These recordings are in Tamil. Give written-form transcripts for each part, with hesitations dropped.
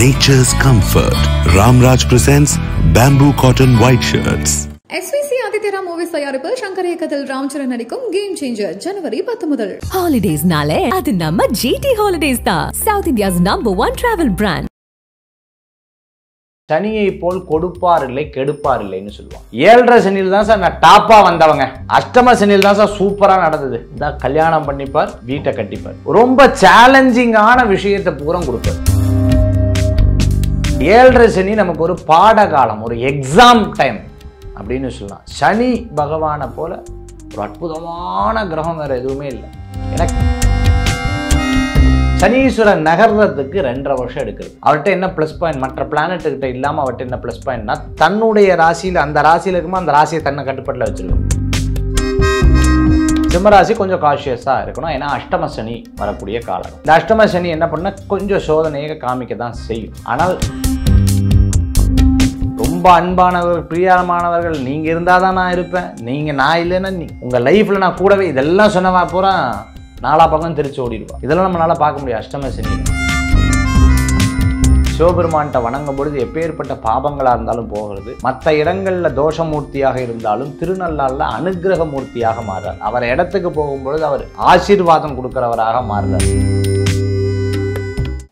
nature's comfort. Ramraj presents bamboo cotton white shirts. SVC Aditya Movies தயாரிப்பில் சங்கர் இயக்கத்தில் ராம்சரண் நடிக்கும் கேம் சேஞ்சர் ஜனவரி 10 முதல். ஹாலிடேஸ்னாலே அது நம்ம GT ஹாலிடேஸ் தான். South India's number 1 travel brand. சனியை போல் கொடுப்பார் இல்லை கெடுப்பார் இல்லைன்னு சொல்லுவாங்க. 7.5 சனியில் தான் சார் நான் டாப்பா வந்தவங்க, அஷ்டம சனியில் தான் சார் சூப்பரா நடந்தது, இந்த கல்யாணம் பண்ணிப்பார், வீட்டை கட்டிப்பார், ரொம்ப சேலஞ்சிங்கான விஷயத்தை பூரா கொடுப்பார். 7.5 சனி நமக்கு ஒரு பாடகாலம், ஒரு எக்ஸாம் டைம் அப்படின்னு சொல்லலாம். சனி பகவானை போல ஒரு அற்புதமான கிரகம் வேற எதுவுமே இல்லை. எனக்கு சனீஸ்வரன் நகர்றதுக்கு 2.5 வருஷம் எடுக்குது. அவர்கிட்ட என்ன ப்ளஸ் பாயிண்ட், மற்ற பிளானட்டுக்கிட்ட இல்லாமல் அவர்கிட்ட என்ன ப்ளஸ் பாயிண்ட்னா, தன்னுடைய ராசியில் அந்த ராசியில் இருக்குமோ அந்த ராசியை தன்னை கட்டுப்பாட்டில் வச்சிருக்கோம். சிம்மராசி கொஞ்சம் காஷியஸாக இருக்கணும், ஏன்னா அஷ்டம சனி வரக்கூடிய காலம். இந்த அஷ்டம சனி என்ன பண்ண கொஞ்சம் சோதனையை காமிக்க தான் செய்யும். ஆனால் ரொம்ப அன்பானவர்கள், பிரியமானவர்கள், நீங்கள் இருந்தால் தான் நான் இருப்பேன், நான் இல்லைன்னா உங்கள் லைஃப்பில் நான் கூடவே, இதெல்லாம் சொன்னவா பூரா நாலா பக்கம் திருச்சி ஓடிடுவான். இதெல்லாம் நம்மளால பார்க்க முடியும் அஷ்டம சனி. சிவபெருமான்கிட்ட வணங்கும் பொழுது எப்பேற்பட்ட பாபங்களாக இருந்தாலும் போகிறது. மற்ற இடங்களில் தோஷமூர்த்தியாக இருந்தாலும் திருநள்ளாறில் அனுகிரக மூர்த்தியாக மாறுறார். அவர் இடத்துக்கு போகும்பொழுது அவர் ஆசீர்வாதம் கொடுக்கிறவராக மாறுறார்.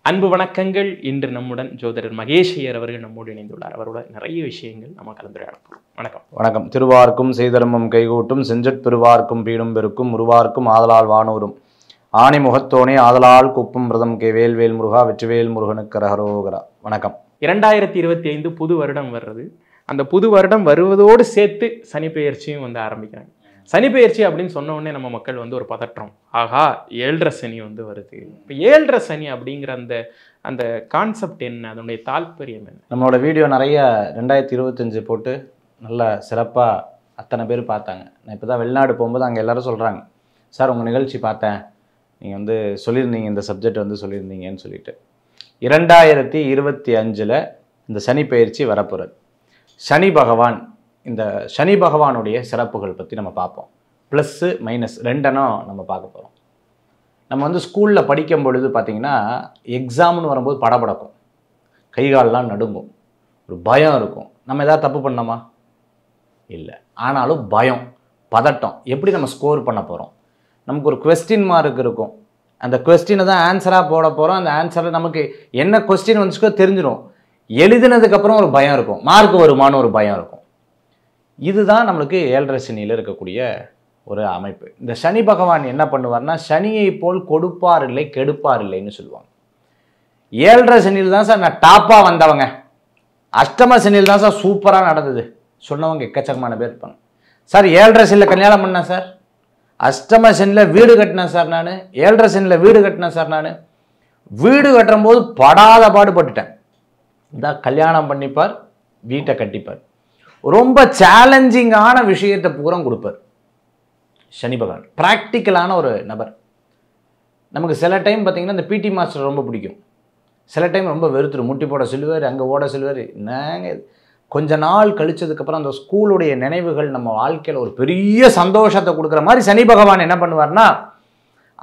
அன்பு வணக்கங்கள். இன்று நம்முடன் ஜோதிடர் மகேஷ் ஐயர் அவர்கள் நம்மோடு இணைந்துள்ளார். அவரோட நிறைய விஷயங்கள் நம்ம கலந்துரையாட போகிறோம். வணக்கம். வணக்கம். திருவார்க்கும் செய்தர்மம் கைகூட்டும் செஞ்சற் பெருவார்க்கும் பீடும் பெருக்கும் உருவார்க்கும் ஆதலால் வானூரும் ஆணி முகத்தோனே ஆதலால் குப்பும் பிரதம் கே வேல்வேல் முருகா வெற்றிவேல் முருகனுக்கு ரஹரோகரா. வணக்கம். 2025 புது வருடம் வர்றது. அந்த புது வருடம் வருவதோடு சேர்த்து சனி பெயர்ச்சியும் ஆரம்பிக்கிறாங்க. சனி பெயர்ச்சி அப்படின்னு சொன்ன உடனே நம்ம மக்கள் ஒரு பதற்றம், ஆகா 7.5 சனி வருது. இப்போ 7.5 சனி அப்படிங்கிற அந்த கான்செப்ட் என்ன, அதனுடைய தாற்பயம் என்ன? நம்மளோட வீடியோ நிறைய 2025 போட்டு நல்ல சிறப்பாக அத்தனை பேர் பார்த்தாங்க. நான் இப்போ தான் வெளிநாடு போகும்போது அங்கே எல்லோரும் சொல்கிறாங்க, சார் உங்கள் நிகழ்ச்சி பார்த்தேன், நீங்கள் சொல்லியிருந்தீங்க இந்த சப்ஜெக்ட் சொல்லியிருந்தீங்கன்னு சொல்லிட்டு. 2025 இந்த சனி பயிற்சி வரப்போகிறது. சனி பகவான், இந்த சனி பகவானுடைய சிறப்புகள் பற்றி நம்ம பார்ப்போம். ப்ளஸ்ஸு மைனஸ் ரெண்டனும் நம்ம பார்க்க போகிறோம். நம்ம ஸ்கூலில் படிக்கும் பொழுது பார்த்திங்கன்னா எக்ஸாம்னு வரும்போது படபடக்கும், கைகாலெலாம் நடுங்கும், ஒரு பயம் இருக்கும். நம்ம எதாவது தப்பு பண்ணோமா? இல்லை. ஆனாலும் பயம், பதட்டம், எப்படி நம்ம ஸ்கோர் பண்ண போகிறோம். நமக்கு ஒரு கொஸ்டின் மார்க் இருக்கும், அந்த கொஸ்டினை தான் ஆன்சராக போட போகிறோம். அந்த ஆன்சரில் நமக்கு என்ன கொஸ்டின் வந்துச்சுக்கோ தெரிஞ்சிடும். எழுதினதுக்கப்புறம் ஒரு பயம் இருக்கும், மார்க் வருமானு ஒரு பயம் இருக்கும். இதுதான் நம்மளுக்கு 7.5 சனியில் இருக்கக்கூடிய ஒரு அமைப்பு. இந்த சனி பகவான் என்ன பண்ணுவார்னா, சனியை போல் கொடுப்பார் இல்லை கெடுப்பார் இல்லைன்னு சொல்லுவாங்க. 7.5 சனியில் தான் சார் நான் டாப்பாக வந்தவங்க, அஷ்டம சனியில் தான் சார் சூப்பராக நடந்தது சொன்னவங்க எக்கச்சக்கமான பேர் இருப்பாங்க. சார் 7.5 சனியில் கல்யாணம் பண்ணேன் சார், அஷ்டம சனியில் வீடு கட்டினேன் சார் நான், 7.5 சனியில் வீடு கட்டினேன் சார் நான், வீடு கட்டும் போது படாத பாடுபட்டுட்டேன், இந்த கல்யாணம் பண்ணிப்பார், வீட்டை கட்டிப்பார், ரொம்ப சேலஞ்சிங்கான விஷயத்தை பூரா கொடுப்பார் சனி பகவான். ப்ராக்டிக்கலான ஒரு நபர். நமக்கு சில டைம் பார்த்திங்கன்னா இந்த பிடி மாஸ்டர் ரொம்ப பிடிக்கும், சில டைம் ரொம்ப வெறுத்துடும், முட்டி போட சொல்லுவார், அங்கே ஓட சொல்லுவார். நாங்கள் கொஞ்ச நாள் கழிச்சதுக்கப்புறம் அந்த ஸ்கூலுடைய நினைவுகள் நம்ம வாழ்க்கையில் ஒரு பெரிய சந்தோஷத்தை கொடுக்குற மாதிரி சனி பகவான் என்ன பண்ணுவார்னா,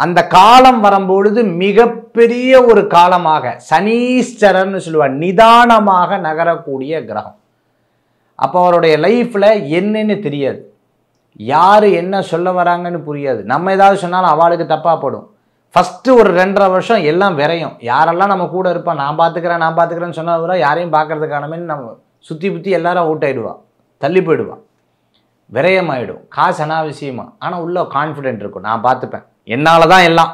அந்த காலம் வரும்பொழுது மிகப்பெரிய ஒரு காலமாக சனீஸ்வரர்னு சொல்லுவார், நிதானமாக நகரக்கூடிய கிரகம். அப்போ அவருடைய லைஃப்பில் என்னன்னு தெரியாது, யார் என்ன சொல்ல வராங்கன்னு புரியாது. நம்ம ஏதாவது சொன்னாலும் அவளுக்கு தப்பாக படும். ஃபஸ்ட்டு ஒரு 2.5 வருஷம் எல்லாம் விரையும். யாரெல்லாம் நம்ம கூட இருப்பான், நான் பார்த்துக்கிறேன்னு சொன்னவரை யாரையும் பார்க்கறதுக்கானமே நம்ம சுற்றி எல்லாரும் அவுட் ஆகிடுவான், தள்ளி போயிடுவான், விரயமாயிடும், காசு அனாவசியமாக. ஆனால் உள்ள கான்ஃபிடென்ட் இருக்கும், நான் பார்த்துப்பேன், என்னால் தான் எல்லாம்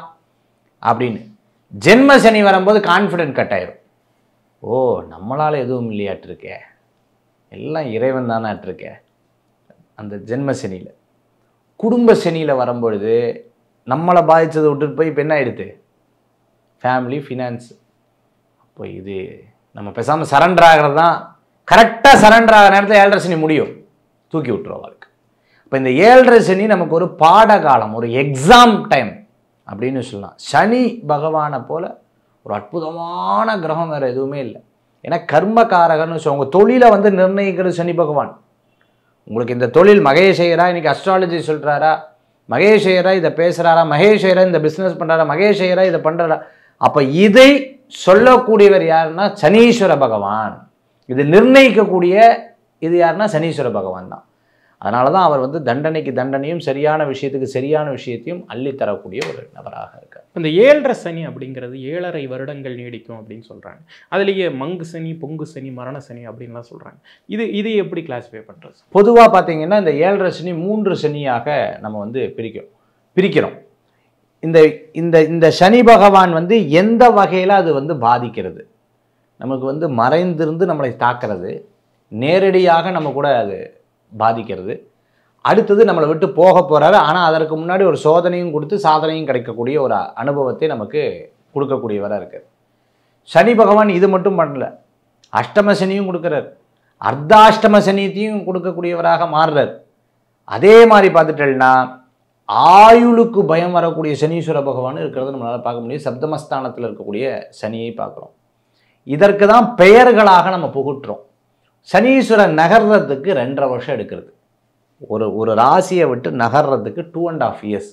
அப்படின்னு. ஜென்ம சனி வரும்போது கான்ஃபிடென்ட் கட் ஆயிடும். ஓ நம்மளால் எதுவும் இல்லையாட்டிருக்கே, எல்லாம் இறைவன் தானாட்டிருக்கே. அந்த ஜென்ம சனியில். குடும்ப சனியில் வரும்பொழுது நம்மளை பாதித்ததை விட்டுட்டு போய் இப்போ என்ன ஆகிடுது, ஃபேமிலி, ஃபினான்ஸ். அப்போ இது நம்ம பேசாமல் சரண்டர் ஆகிறது தான். கரெக்டாக சரண்டர் ஆகிற நேரத்தில் 7.5 சனி முடியும், தூக்கி விட்டுருவோம் வாழ்க்கை. இப்போ இந்த 7.5 சனி நமக்கு ஒரு பாடகாலம், ஒரு எக்ஸாம் டைம் அப்படின்னு சொல்லலாம். சனி பகவானை போல ஒரு அற்புதமான கிரகம் வேறு எதுவுமே இல்லை. ஏன்னா கர்மகாரகன்னு சொல்லுவாங்க. உங்கள் தொழிலை நிர்ணயிக்கிறது சனி பகவான். உங்களுக்கு இந்த தொழில் மகேஷ் ஐயரா இன்னைக்கு அஸ்ட்ராலஜி சொல்கிறாரா, மகேஷ் ஐயரா இதை பேசுகிறாரா, மகேஷ் ஐயரா இந்த பிஸ்னஸ் பண்ணுறாரா, மகேஷ் ஐயரா இதை பண்ணுறாரா, அப்போ இதை சொல்லக்கூடியவர் யாருன்னா சனீஸ்வர பகவான். இது நிர்ணயிக்கக்கூடிய இது யாருன்னா சனீஸ்வர பகவான் தான். அதனால தான் அவர் வந்து தண்டனைக்கு தண்டனையும் சரியான விஷயத்துக்கு சரியான விஷயத்தையும் அள்ளி தரக்கூடிய ஒரு நபராக இருக்கார். இந்த 7.5 சனி அப்படிங்கிறது 7.5 வருடங்கள் நீடிக்கும் அப்படின்னு சொல்கிறாங்க. அதுலேயே மங்கு சனி, பொங்கு சனி, மரண சனி அப்படின்லாம் சொல்கிறாங்க. இது எப்படி கிளாஸிஃபை பண்ணுறது? பொதுவாக பார்த்தீங்கன்னா இந்த 7.5 சனி 3 சனியாக நம்ம வந்து பிரிக்கிறோம். இந்த இந்த இந்த சனி பகவான் வந்து எந்த வகையில் அது வந்து பாதிக்கிறது, நமக்கு வந்து மறைந்திருந்து நம்மளை தாக்குறது, நேரடியாக நம்ம கூட அது பாதிக்கிறது, அடுத்தது நம்மளை விட்டு போக போகிறாரு, ஆனால் அதற்கு முன்னாடி ஒரு சோதனையும் கொடுத்து சாதனையும் கிடைக்கக்கூடிய ஒரு அனுபவத்தை நமக்கு கொடுக்கக்கூடியவராக இருக்கார். சனி பகவான் இது மட்டும் பண்ணல, அஷ்டம சனியும் கொடுக்குறார், அர்த்தாஷ்டம சனியத்தையும் கொடுக்கக்கூடியவராக மாறுறார். அதே மாதிரி பார்த்துட்டேன்னா ஆயுளுக்கு பயம் வரக்கூடிய சனீஸ்வர பகவான் இருக்கிறத நம்மளால் பார்க்க முடியும். சப்தமஸ்தானத்தில் இருக்கக்கூடிய சனியை பார்க்குறோம். இதற்கு தான் பெயர்களாக நம்ம புகுட்டுறோம். சனீஸ்வரன் நகர்றதுக்கு 2.5 வருஷம் எடுக்கிறது. ஒரு ராசியை விட்டு நகர்றதுக்கு 2.5 years.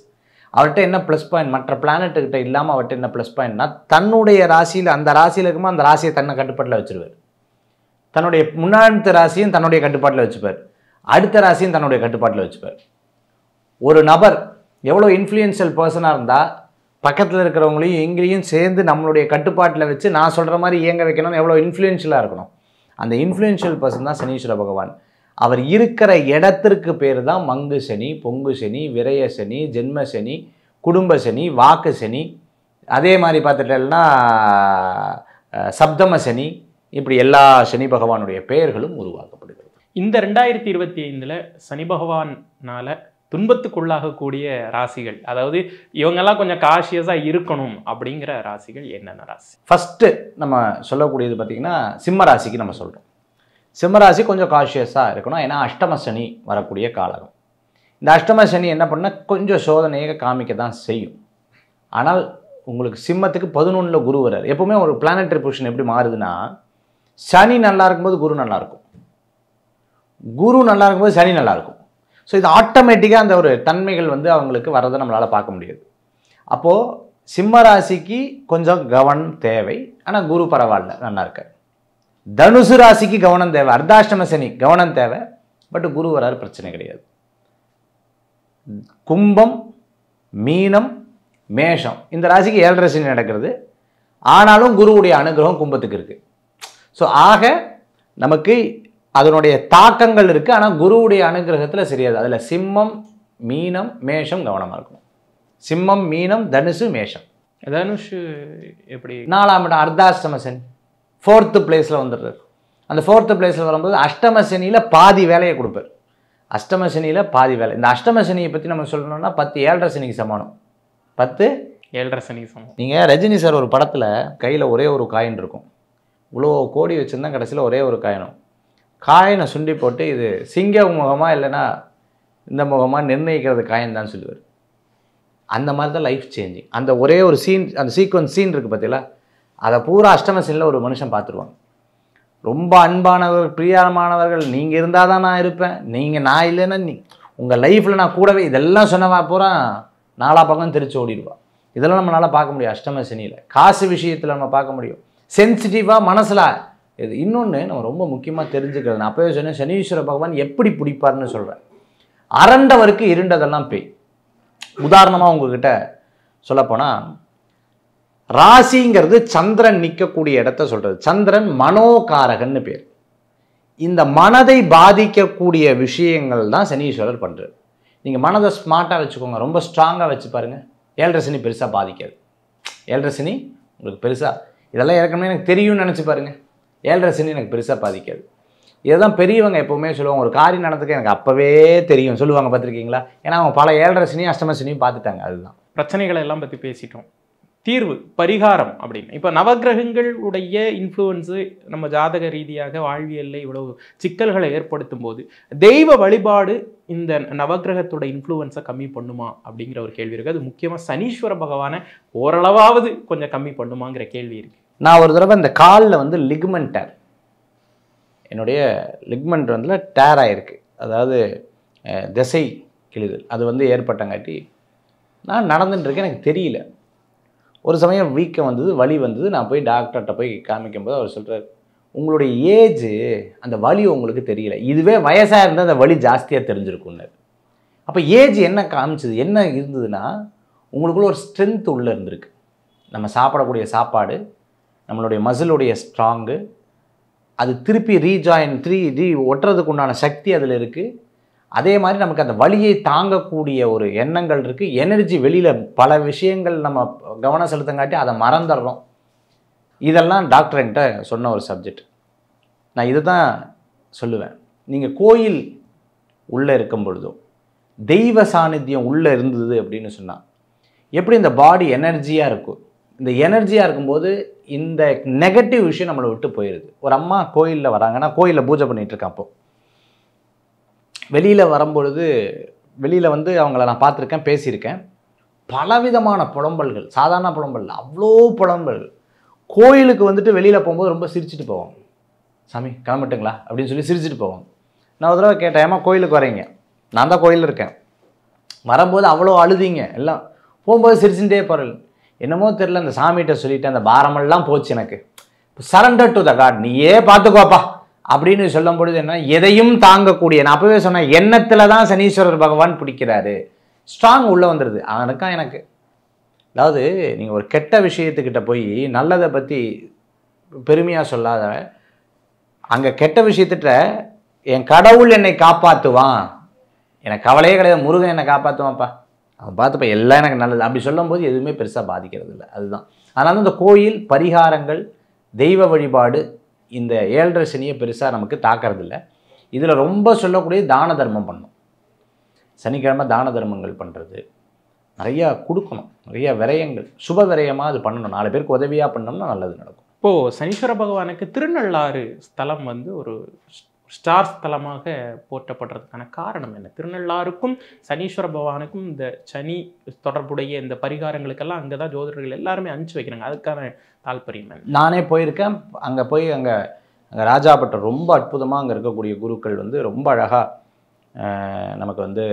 அவர்கிட்ட என்ன ப்ளஸ் பாயிண்ட், மற்ற பிளானட்டுக்கிட்ட இல்லாமல் அவர்கிட்ட என்ன ப்ளஸ் பாயிண்ட்னா, தன்னுடைய ராசியில் அந்த ராசியில் இருக்குமோ அந்த ராசியை தன்னை கட்டுப்பாட்டில் வச்சுருவார். தன்னுடைய முன்னாடி ராசியும் தன்னுடைய கட்டுப்பாட்டில் வச்சுப்பார், அடுத்த ராசியும் தன்னுடைய கட்டுப்பாட்டில் வச்சுப்பார். ஒரு நபர் எவ்வளோ இன்ஃப்ளூயன்ஷியல் பர்சனாக இருந்தால் பக்கத்தில் இருக்கிறவங்களையும் எங்களையும் சேர்ந்து நம்மளுடைய கட்டுப்பாட்டில் வச்சு நான் சொல்கிற மாதிரி இயங்க வைக்கணும்னு எவ்வளோ இன்ஃப்ளூயன்ஷியலாக இருக்கணும். அந்த இன்ஃப்ளூயன்ஷியல் பர்சன் தான் சனீஸ்வர பகவான். அவர் இருக்கிற இடத்திற்கு பேர் தான் மங்கு சனி, பொங்கு சனி, விரய சனி, ஜென்ம சனி, குடும்ப சனி, வாக்கு சனி, அதே மாதிரி பார்த்துட்டேன்னா சப்தம சனி, இப்படி எல்லா சனி பகவானுடைய பெயர்களும் உருவாக்கப்படுகிறது. இந்த 2025 சனி பகவானால் துன்பத்துக்குள்ளாகக்கூடிய ராசிகள், அதாவது இவங்கெல்லாம் கொஞ்சம் காஷியஸாக இருக்கணும் அப்படிங்கிற ராசிகள் என்னென்ன ராசி? ஃபஸ்ட்டு நம்ம சொல்லக்கூடியது பார்த்திங்கன்னா சிம்ம ராசிக்கு நம்ம சொல்கிறோம். சிம்ம ராசி கொஞ்சம் காஷியஸாக இருக்கணும். ஏன்னா அஷ்டம சனி வரக்கூடிய காலகம். இந்த அஷ்டம சனி என்ன பண்ணால் கொஞ்சம் சோதனையை காமிக்க தான் செய்யும். ஆனால் உங்களுக்கு சிம்மத்துக்கு 11 குரு வர்றார். எப்போவுமே ஒரு பிளானட்டரி பொசிஷன் எப்படி மாறுதுன்னா, சனி நல்லா இருக்கும்போது குரு நல்லாயிருக்கும், குரு நல்லா இருக்கும்போது சனி நல்லாயிருக்கும். ஸோ இது ஆட்டோமேட்டிக்காக அந்த ஒரு தன்மைகள் வந்து அவங்களுக்கு வர்றதை நம்மளால் பார்க்க முடியாது. அப்போது சிம்ம ராசிக்கு கொஞ்சம் கவனம் தேவை. ஆனால் குரு பரவாயில்ல, நல்லா இருக்கார். தனுசு ராசிக்கு கவனம் தேவை, அர்த்தாஷ்டம சனி கவனம் தேவை, பட் குரு வராரு, பிரச்சனை கிடையாது. கும்பம், மீனம், மேஷம் இந்த ராசிக்கு 7.5 சனி நடக்கிறது. ஆனாலும் குருவுடைய அனுகிரகம் கும்பத்துக்கு இருக்குது. ஸோ ஆக நமக்கு அதனுடைய தாக்கங்கள் இருக்குது. ஆனால் குருவுடைய அனுகிரகத்தில் சரியாது. அதில் சிம்மம், மீனம், மேஷம் கவனமாக இருக்கணும். சிம்மம், மீனம், தனுசு, மேஷம். தனுஷு எப்படி? 4ஆம் இடம் அர்த்தாஷ்டம சனி 4th பிளேஸில் வந்துடுறாரு. அந்த 4th பிளேஸில் வரும்போது அஷ்டம சனியில் பாதி வேலையை கொடுப்பார். அஷ்டம சனியில் பாதி வேலை. இந்த அஷ்டம சனியை பற்றி நம்ம சொல்லணும்னா 10 7.5 சனிக்கு சமானம். 10 7.5 சனிக்கு சமம். நீங்கள் ரஜினி சார் ஒரு படத்தில் கையில் ஒரே ஒரு காயின் இருக்கும், இவ்வளோ கோடி வச்சுருந்தா கடைசியில் ஒரே ஒரு காயினும், காயினை சுண்டி போட்டு இது சிங்க முகமாக இல்லைன்னா இந்த முகமாக நிர்ணயிக்கிறது காயின் தான் சொல்லுவார். அந்த மாதிரி தான் லைஃப் சேஞ்சிங். அந்த ஒரே ஒரு சீன், அந்த சீக்வன்ஸ் சீன் இருக்குது பார்த்தீங்களா, அதை பூரா அஷ்டம சீனில் ஒரு மனுஷன் பார்த்துருவாங்க. ரொம்ப அன்பானவர்கள், பிரியமானவர்கள், நீங்கள் இருந்தால் தான் நான் இருப்பேன், நான் இல்லைன்னா உங்கள் லைஃப்பில் நான் கூடவே, இதெல்லாம் சொன்னவா பூரா 4 பக்கம் தெரிச்சு ஓடிடுவா. இதெல்லாம் நம்மளால் பார்க்க முடியும் அஷ்டம சனியில். காசு விஷயத்தில் நம்ம பார்க்க முடியும், சென்சிட்டிவாக மனசில். இது இன்னொன்று நம்ம ரொம்ப முக்கியமாக தெரிஞ்சுக்கிறது, நான் அப்போவே சொன்னேன், சனீஸ்வர பகவான் எப்படி பிடிப்பார்னு சொல்கிறேன். அரண்டவருக்கு இருண்டதெல்லாம் பேய். உதாரணமாக உங்ககிட்ட சொல்லப்போனால், ராசிங்கிறது சந்திரன் நிற்கக்கூடிய இடத்த சொல்கிறது. சந்திரன் மனோகாரகன்னு பேர். இந்த மனதை பாதிக்கக்கூடிய விஷயங்கள் தான் சனீஸ்வரர் பண்ணுறது. நீங்கள் மனதை ஸ்மார்ட்டாக வச்சுக்கோங்க, ரொம்ப ஸ்ட்ராங்காக வச்சு பாருங்கள், 7.5 சனி பெருசாக பாதிக்காது. 7.5 சனி உங்களுக்கு பெருசாக, இதெல்லாம் ஏற்கனவே எனக்கு தெரியும்னு நினச்சி பாருங்கள், 7.5 சனி எனக்கு பெருசாக பாதிக்காது. இதுதான் பெரியவங்க எப்போவுமே சொல்லுவாங்க, ஒரு காரியம் நடந்துக்க எனக்கு அப்போவே தெரியும் சொல்லுவாங்க, பார்த்துருக்கீங்களா? ஏன்னா அவங்க பல 7.5 சனியும் அஷ்டம சனியும் பார்த்துட்டாங்க. அதுதான் பிரச்சனைகளை எல்லாம் பற்றி பேசிட்டோம். தீர்வு, பரிகாரம் அப்படின்னு இப்போ நவக்கிரகங்களுடைய இன்ஃப்ளூயன்ஸு நம்ம ஜாதக ரீதியாக வாழ்வியலில் இவ்வளவு சிக்கல்களை ஏற்படுத்தும் போது தெய்வ வழிபாடு இந்த நவக்கிரகத்தோட இன்ஃப்ளூயன்ஸை கம்மி பண்ணுமா அப்படிங்கிற ஒரு கேள்வி இருக்குது. அது முக்கியமாக சனீஸ்வர பகவானை ஓரளவாவது கொஞ்சம் கம்மி பண்ணுமாங்கிற கேள்வி இருக்குது. நான் ஒரு தடவை இந்த காலில் வந்து லிக்மெண்ட் டேர், என்னுடைய லிக்மெண்ட் வந்து டேர் ஆகிருக்கு, அதாவது திசை கிழிதல், அது வந்து ஏற்பட்டங்காட்டி நான் நடந்துட்டுருக்கேன், எனக்கு தெரியல. ஒரு சமயம் வீக்கம் வந்தது, வலி வந்தது. நான் போய் டாக்டர்கிட்ட போய் காமிக்கும்போது அவர் சொல்கிறார், உங்களுடைய ஏஜ் அந்த வலி உங்களுக்கு தெரியல, இதுவே வயசாக இருந்தால் அந்த வலி ஜாஸ்தியாக தெரிஞ்சிருக்கும்னாரு. அப்போ ஏஜ் என்ன காமிச்சது, என்ன இருந்ததுன்னா உங்களுக்குள்ள ஒரு ஸ்ட்ரென்த் உள்ளே இருந்திருக்கு. நம்ம சாப்பிடக்கூடிய சாப்பாடு, நம்மளுடைய மசிலுடைய ஸ்ட்ராங்கு, அது திருப்பி ஒட்டுறதுக்கு உண்டான சக்தி அதில் இருக்குது. அதே மாதிரி நமக்கு அந்த வலியை தாங்கக்கூடிய ஒரு எண்ணங்கள் இருக்குது, எனர்ஜி. வெளியில் பல விஷயங்கள் நம்ம கவனம் செலுத்தங்காட்டி அதை மறந்துடுறோம். இதெல்லாம் டாக்டர் என்கிட்ட சொன்ன ஒரு சப்ஜெக்ட். நான் இதை தான் சொல்லுவேன். நீங்கள் கோயில் உள்ளே இருக்கும் பொழுதோ தெய்வ சாநித்தியம் உள்ளே இருந்தது அப்படின்னு சொன்னால் எப்படி இந்த பாடி எனர்ஜியாக இருக்கும். இந்த எனர்ஜியாக இருக்கும்போது இந்த நெகட்டிவ் விஷயம் நம்மளை விட்டு போயிடுது. ஒரு அம்மா கோயிலில் வராங்கன்னா, கோயிலில் பூஜை பண்ணிகிட்ருக்கேன், அப்போது வெளியில் வரும்பொழுது வெளியில் வந்து அவங்கள நான் பார்த்துருக்கேன், பேசியிருக்கேன். பலவிதமான புலம்பல்கள், சாதாரண புலம்பல், அவ்வளோ புலம்பல்கள். கோயிலுக்கு வந்துட்டு வெளியில் போகும்போது ரொம்ப சிரிச்சுட்டு போவாங்க. சாமி கிளம்பட்டுங்களா அப்படின்னு சொல்லி சிரிச்சுட்டு போவாங்க. நான் ஒரு தடவை கேட்டேன், ஏமா கோயிலுக்கு வரீங்க? நான் தான் கோயிலில் இருக்கேன். வரும்போது அவ்வளோ அழுதிங்க, எல்லாம் போகும்போது சிரிச்சுட்டே போகிறேன். என்னமோ தெரில, அந்த சாமிகிட்ட சொல்லிவிட்டு அந்த பாரமெல்லாம் போச்சு எனக்கு. சரண்டர் டு த காட், நீயே பார்த்துக்கோப்பா அப்படின்னு சொல்லும் பொழுது என்ன, எதையும் தாங்கக்கூடிய, நான் அப்பவே சொன்னேன், எண்ணத்தில் தான் சனீஸ்வரர் பகவான் பிடிக்கிறாரு. ஸ்ட்ராங் உள்ளே வந்துடுது அவனுக்கா எனக்கு. அதாவது நீங்கள் ஒரு கெட்ட விஷயத்துக்கிட்ட போய் நல்லதை பற்றி பெருமையாக சொல்லாத, அங்கே கெட்ட விஷயத்திட்ட என் கடவுள் என்னை காப்பாற்றுவான், எனக்கு கவலையே கிடையாது, முருகன் என்னை காப்பாற்றுவான்ப்பா, அவன் பார்த்துப்பா, எல்லாம் எனக்கு நல்லது அப்படி சொல்லும்போது எதுவுமே பெருசாக பாதிக்கிறது இல்லை. அதுதான். அதனால இந்த கோயில் பரிகாரங்கள், தெய்வ வழிபாடு இந்த 7.5 சனியை பெருசாக நமக்கு தாக்கிறதில்ல. இதில் ரொம்ப சொல்லக்கூடிய தான தர்மம் பண்ணணும். சனிக்கிழமை தான தர்மங்கள் பண்ணுறது, நிறையா கொடுக்கணும், நிறையா விரயங்கள், சுப விரயமாக அது பண்ணணும். 4 பேருக்கு உதவியாக பண்ணோம்னா நல்லது நடக்கும். இப்போது சனீஸ்வர பகவானுக்கு திருநள்ளாறு ஸ்தலம் வந்து ஒரு ஸ்டார் ஸ்தலமாக போற்றப்படுறதுக்கான காரணம் என்ன? திருநள்ளாருக்கும் சனீஸ்வர பகவானுக்கும் இந்த சனி தொடர்புடைய இந்த பரிகாரங்களுக்கெல்லாம் அங்கே தான் ஜோதிடர்கள் எல்லாருமே அனுப்பிச்சு வைக்கிறாங்க. அதுக்கான தாற்பயம் நானே போயிருக்கேன். அங்கே போய் அங்கே ராஜாப்பட்டம் ரொம்ப அற்புதமாக அங்கே இருக்கக்கூடிய குருக்கள் வந்து ரொம்ப அழகாக நமக்கு வந்து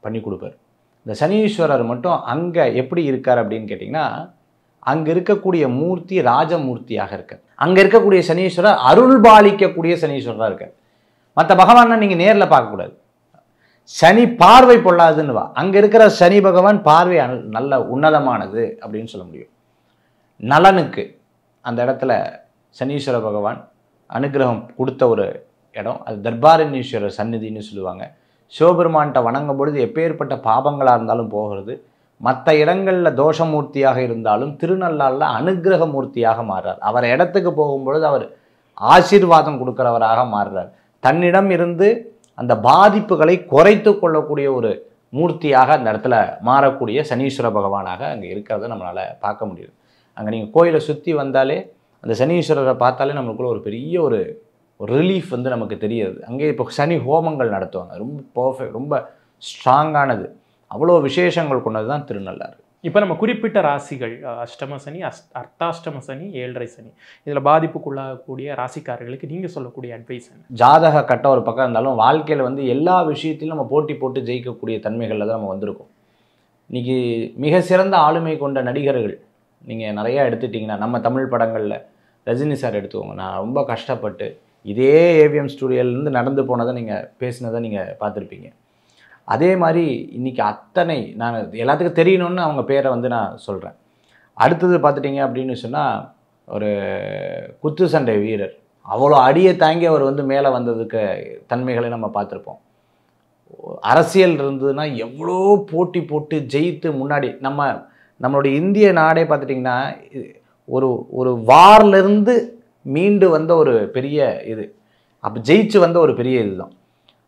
பண்ணி கொடுப்பார். இந்த சனீஸ்வரர் மட்டும் அங்கே எப்படி இருக்கார் அப்படின்னு கேட்டிங்கன்னா, அங்கே இருக்கக்கூடிய மூர்த்தி ராஜமூர்த்தியாக இருக்கார். அங்கே இருக்கக்கூடிய சனீஸ்வரர் அருள் பாலிக்கக்கூடிய சனீஸ்வரராக இருக்கார். மற்ற பகவானை நீங்கள் நேரில் பார்க்கக்கூடாது. சனி பார்வை பொல்லாதுன்னு வா, அங்கே இருக்கிற சனி பகவான் பார்வை நல்ல உன்னதமானது அப்படின்னு சொல்ல முடியும். நலனுக்கு அந்த இடத்துல சனீஸ்வர பகவான் அனுகிரகம் கொடுத்த ஒரு இடம், அது தர்பாரண்யேஸ்வரர் சந்நிதின்னு சொல்லுவாங்க. சிவபெருமான்கிட்ட வணங்கும் பொழுது எப்பேற்பட்ட பாபங்களாக இருந்தாலும் போகிறது. மற்ற இடங்களில் தோஷமூர்த்தியாக இருந்தாலும் திருநள்ளாறில் அனுகிரக மூர்த்தியாக மாறுறார். அவர் இடத்துக்கு போகும்பொழுது அவர் ஆசீர்வாதம் கொடுக்குறவராக மாறுறார். தன்னிடம் இருந்து அந்த பாதிப்புகளை குறைத்து கொள்ளக்கூடிய ஒரு மூர்த்தியாக அந்த இடத்துல மாறக்கூடிய சனீஸ்வர பகவானாக அங்கே இருக்கிறத நம்மளால் பார்க்க முடியுது. அங்கே நீங்கள் கோயிலை சுற்றி வந்தாலே அந்த சனீஸ்வரரை பார்த்தாலே நம்மளுக்குள்ள ஒரு பெரிய ஒரு ரிலீஃப் வந்து நமக்கு தெரியுது. அங்கே இப்போ சனி ஹோமங்கள் நடத்துவாங்க, ரொம்ப பர்ஃபெக்ட், ரொம்ப ஸ்ட்ராங்கானது, அவ்வளோ விசேஷங்கள் கொண்டது தான் திருநள்ளாறு. இப்போ நம்ம குறிப்பிட்ட ராசிகள் அஷ்டம சனி, அர்த்தாஷ்டம சனி, 7.5 சனி, இதில் பாதிப்புக்குள்ளாகக்கூடிய ராசிக்காரர்களுக்கு நீங்கள் சொல்லக்கூடிய அட்வைஸ் என்ன? ஜாதக கட்ட ஒரு பக்கம் இருந்தாலும் வாழ்க்கையில் வந்து எல்லா விஷயத்திலும் நம்ம போட்டி போட்டு ஜெயிக்கக்கூடிய தன்மைகளில் தான் நம்ம வந்திருக்கோம். இன்றைக்கி மிக சிறந்த ஆளுமை கொண்ட நடிகர்கள் நீங்கள் நிறையா எடுத்துட்டிங்கன்னா, நம்ம தமிழ் படங்களில் ரஜினி சார் எடுத்துக்கோங்க. நான் ரொம்ப கஷ்டப்பட்டு இதே ஏவிஎம் ஸ்டூடியோலேருந்து நடந்து போனதை நீங்கள் பேசினதை நீங்கள் பார்த்துருப்பீங்க. அதே மாதிரி இன்றைக்கி அத்தனை நான் எல்லாத்துக்கும் தெரியணும்னு அவங்க பேரை வந்து நான் சொல்கிறேன். அடுத்தது பார்த்துட்டிங்க அப்படின்னு சொன்னால், ஒரு குத்து சண்டை வீரர், அவ்வளோ அடியை தாங்கி அவர் வந்து மேலே வந்ததுக்கு தன்மைகளை நம்ம பார்த்துருப்போம். அரசியல் இருந்ததுன்னா எவ்வளோ போட்டி போட்டு ஜெயித்து முன்னாடி நம்மளுடைய இந்திய நாடே பார்த்துட்டிங்கன்னா ஒரு வார்லேருந்து மீண்டு வந்த ஒரு பெரிய இது, அப்போ ஜெயிச்சு வந்த ஒரு பெரிய இதுதான்.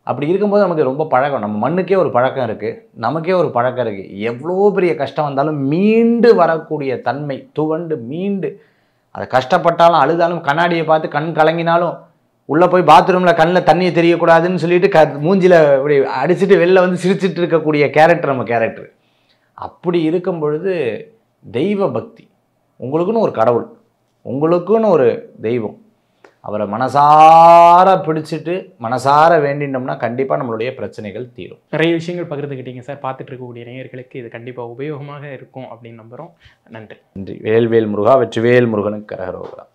அப்படி இருக்கும்போது நமக்கு ரொம்ப பழக்கம், நம்ம மண்ணுக்கே ஒரு பழக்கம் இருக்குது, நமக்கே ஒரு பழக்கம் இருக்குது. எவ்வளோ பெரிய கஷ்டம் வந்தாலும் மீண்டு வரக்கூடிய தன்மை, துவண்டு மீண்டு, அதை கஷ்டப்பட்டாலும் அழுதாலும் கண்ணாடியை பார்த்து கண் கலங்கினாலும் உள்ளே போய் பாத்ரூமில் கண்ணில் தண்ணியை தெரியக்கூடாதுன்னு சொல்லிட்டு மூஞ்சில் இப்படி அடிச்சுட்டு வெளில வந்து சிரிச்சிட்டு இருக்கக்கூடிய கேரக்டர் நம்ம கேரக்டர். அப்படி இருக்கும் பொழுது தெய்வ பக்தி, உங்களுக்குன்னு ஒரு கடவுள், உங்களுக்குன்னு ஒரு தெய்வம், அவரை மனசார பிடிச்சிட்டு மனசார வேண்டினோம்னா கண்டிப்பாக நம்மளுடைய பிரச்சனைகள் தீரும். நிறைய விஷயங்கள் பகிர்ந்துக்கிட்டீங்க சார். பார்த்துட்டு இருக்கக்கூடிய நேயர்களுக்கு இது கண்டிப்பாக உபயோகமாக இருக்கும் அப்படின்னு நம்புகிறோம். நன்றி. நன்றி. வேல்வேல் முருகா, வெற்றிவேல் முருகனுக்கு கரகரோகரா.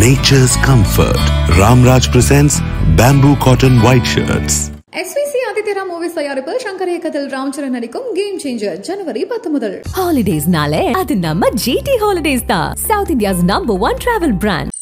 Nature's comfort. Ramraj presents bamboo cotton white shirts. SVC ஆதித்யரா மூவிஸ் தயாரிப்பில் சங்கர் இயக்கத்தில் ராம்சரண் நடிக்கும் கேம் சேஞ்சர் ஜனவரி 10 முதல். ஹாலிடேஸ்னாலே அது நம்ம GT ஹாலிடேஸ் தான். South India's number 1 travel brand.